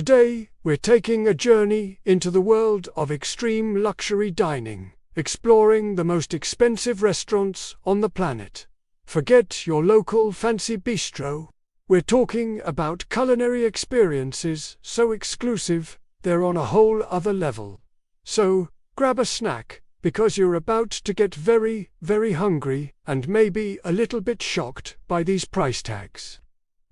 Today, we're taking a journey into the world of extreme luxury dining, exploring the most expensive restaurants on the planet. Forget your local fancy bistro. We're talking about culinary experiences so exclusive, they're on a whole other level. So, grab a snack, because you're about to get very, very hungry and maybe a little bit shocked by these price tags.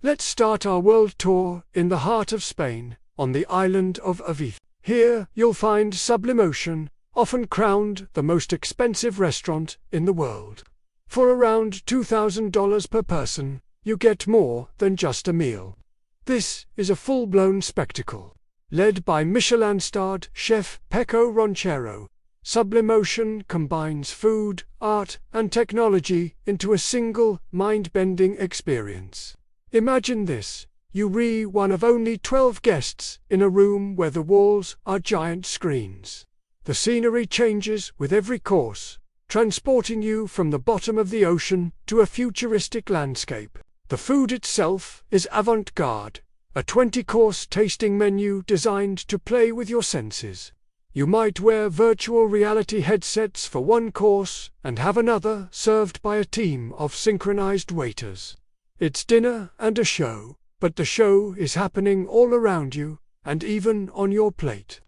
Let's start our world tour in the heart of Spain, on the island of Ibiza. Here, you'll find Sublimotion, often crowned the most expensive restaurant in the world. For around $2,000 per person, you get more than just a meal. This is a full-blown spectacle. Led by Michelin-starred chef Pecco Ronchero, Sublimotion combines food, art, and technology into a single, mind-bending experience. Imagine this: you're one of only 12 guests in a room where the walls are giant screens. The scenery changes with every course, transporting you from the bottom of the ocean to a futuristic landscape. The food itself is avant-garde, a 20-course tasting menu designed to play with your senses. You might wear virtual reality headsets for one course and have another served by a team of synchronized waiters. It's dinner and a show, but the show is happening all around you, and even on your plate.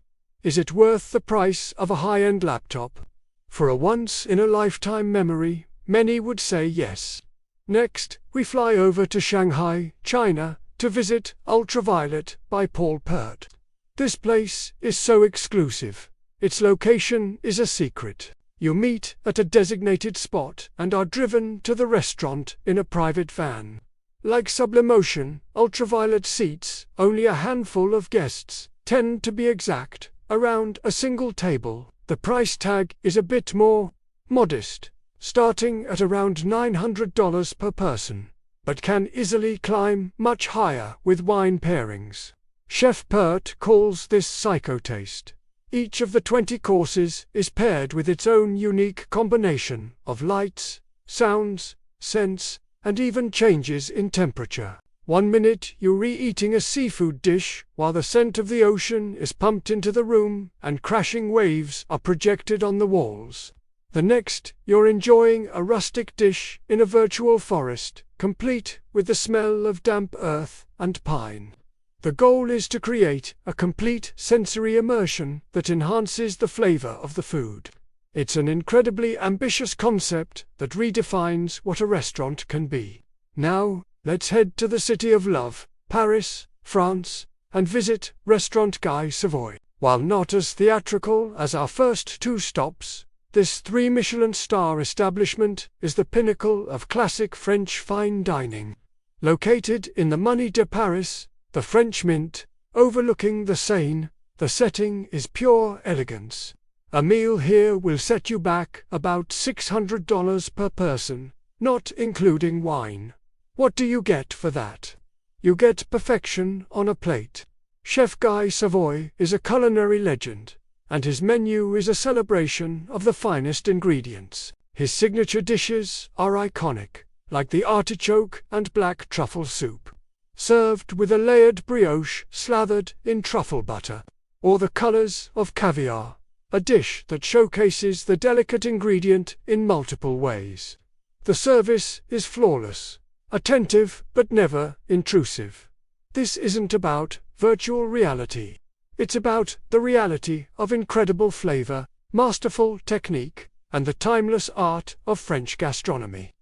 Is it worth the price of a high-end laptop? For a once-in-a-lifetime memory, many would say yes. Next, we fly over to Shanghai, China, to visit Ultraviolet by Paul Pert. This place is so exclusive. Its location is a secret. You meet at a designated spot and are driven to the restaurant in a private van. Like Sublimotion, Ultraviolet seats only a handful of guests, 10 to be exact, around a single table. The price tag is a bit more modest, starting at around $900 per person, but can easily climb much higher with wine pairings. Chef Pert calls this psychotaste. Each of the 20 courses is paired with its own unique combination of lights, sounds, scents, and even changes in temperature. 1 minute you're eating a seafood dish while the scent of the ocean is pumped into the room and crashing waves are projected on the walls. The next, you're enjoying a rustic dish in a virtual forest, complete with the smell of damp earth and pine. The goal is to create a complete sensory immersion that enhances the flavor of the food. It's an incredibly ambitious concept that redefines what a restaurant can be. Now, let's head to the city of love, Paris, France, and visit Restaurant Guy Savoy. While not as theatrical as our first 2 stops, this 3 Michelin star establishment is the pinnacle of classic French fine dining. Located in the Money de Paris, the French Mint, overlooking the Seine, the setting is pure elegance. A meal here will set you back about $600 per person, not including wine. What do you get for that? You get perfection on a plate. Chef Guy Savoy is a culinary legend, and his menu is a celebration of the finest ingredients. His signature dishes are iconic, like the artichoke and black truffle soup, served with a layered brioche slathered in truffle butter, or the colors of caviar, a dish that showcases the delicate ingredient in multiple ways. The service is flawless, attentive but never intrusive. This isn't about virtual reality. It's about the reality of incredible flavor, masterful technique, and the timeless art of French gastronomy.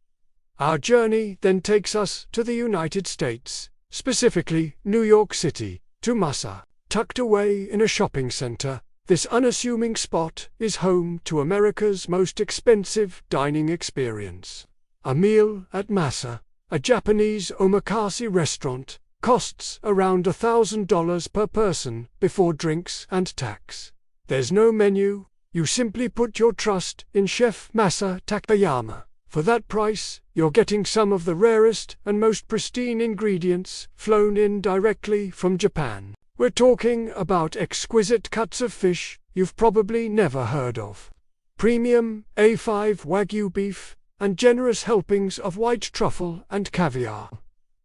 Our journey then takes us to the United States, specifically New York City, to Masa. Tucked away in a shopping center, this unassuming spot is home to America's most expensive dining experience. A meal at Masa, a Japanese omakase restaurant, costs around $1,000 per person before drinks and tax. There's no menu, you simply put your trust in Chef Masa Takayama. For that price, you're getting some of the rarest and most pristine ingredients flown in directly from Japan. We're talking about exquisite cuts of fish you've probably never heard of, premium A5 Wagyu beef, and generous helpings of white truffle and caviar.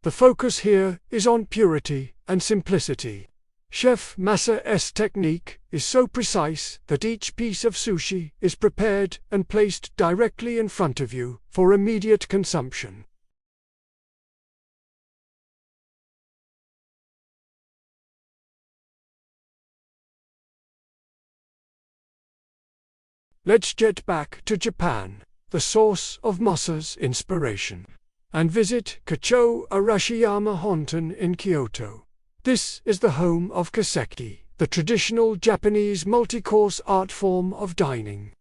The focus here is on purity and simplicity. Chef Masa's technique is so precise that each piece of sushi is prepared and placed directly in front of you for immediate consumption. Let's jet back to Japan, the source of Masa's inspiration, and visit Kacho Arashiyama Honton in Kyoto. This is the home of kaseki, the traditional Japanese multi-course art form of dining.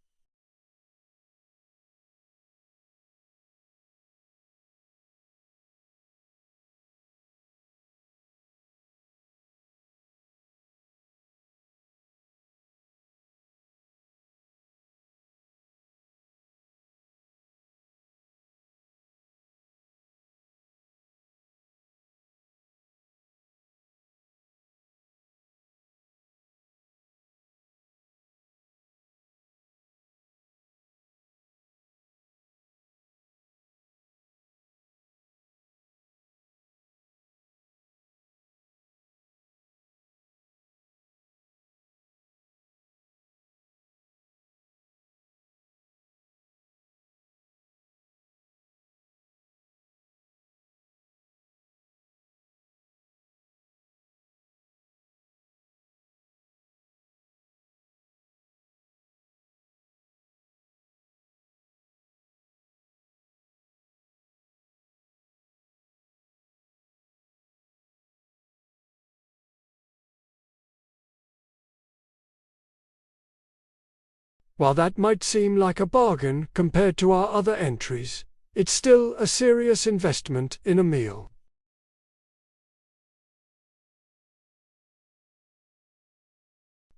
While that might seem like a bargain compared to our other entries, it's still a serious investment in a meal.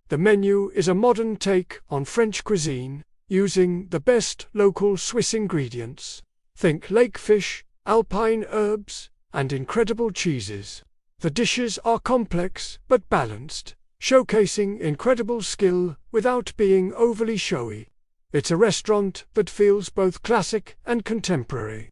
The menu is a modern take on French cuisine, using the best local Swiss ingredients. Think lake fish, alpine herbs, and incredible cheeses. The dishes are complex but balanced, showcasing incredible skill without being overly showy. It's a restaurant that feels both classic and contemporary.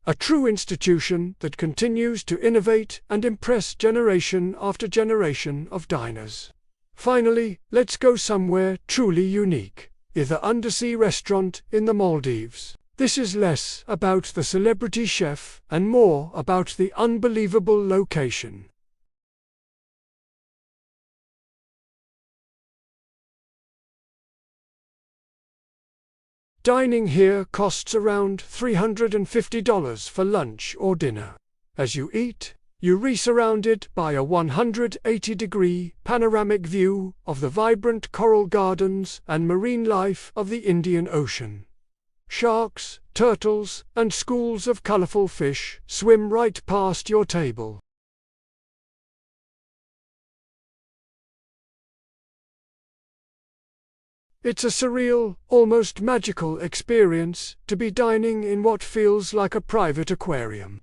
A true institution that continues to innovate and impress generation after generation of diners. Finally, let's go somewhere truly unique. The undersea restaurant in the Maldives. This is less about the celebrity chef and more about the unbelievable location. Dining here costs around $350 for lunch or dinner. As you eat, you're surrounded by a 180-degree panoramic view of the vibrant coral gardens and marine life of the Indian Ocean. Sharks, turtles, and schools of colorful fish swim right past your table. It's a surreal, almost magical experience to be dining in what feels like a private aquarium.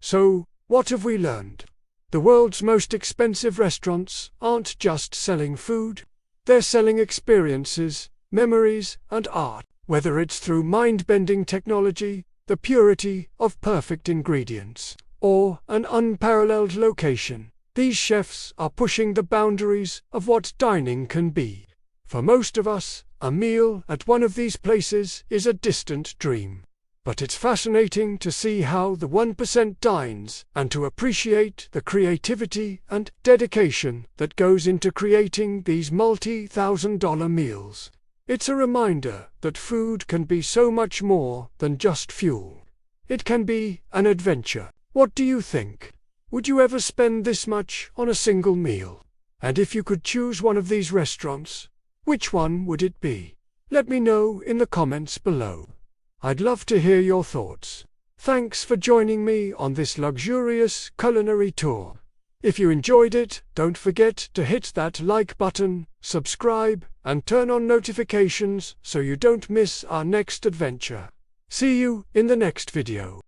So, what have we learned? The world's most expensive restaurants aren't just selling food, they're selling experiences, memories, and art. Whether it's through mind-bending technology, the purity of perfect ingredients, or an unparalleled location, these chefs are pushing the boundaries of what dining can be. For most of us, a meal at one of these places is a distant dream. But it's fascinating to see how the 1% dines and to appreciate the creativity and dedication that goes into creating these multi-thousand-dollar meals. It's a reminder that food can be so much more than just fuel. It can be an adventure. What do you think? Would you ever spend this much on a single meal? And if you could choose one of these restaurants, which one would it be? Let me know in the comments below. I'd love to hear your thoughts. Thanks for joining me on this luxurious culinary tour. If you enjoyed it, don't forget to hit that like button, subscribe, and turn on notifications so you don't miss our next adventure. See you in the next video.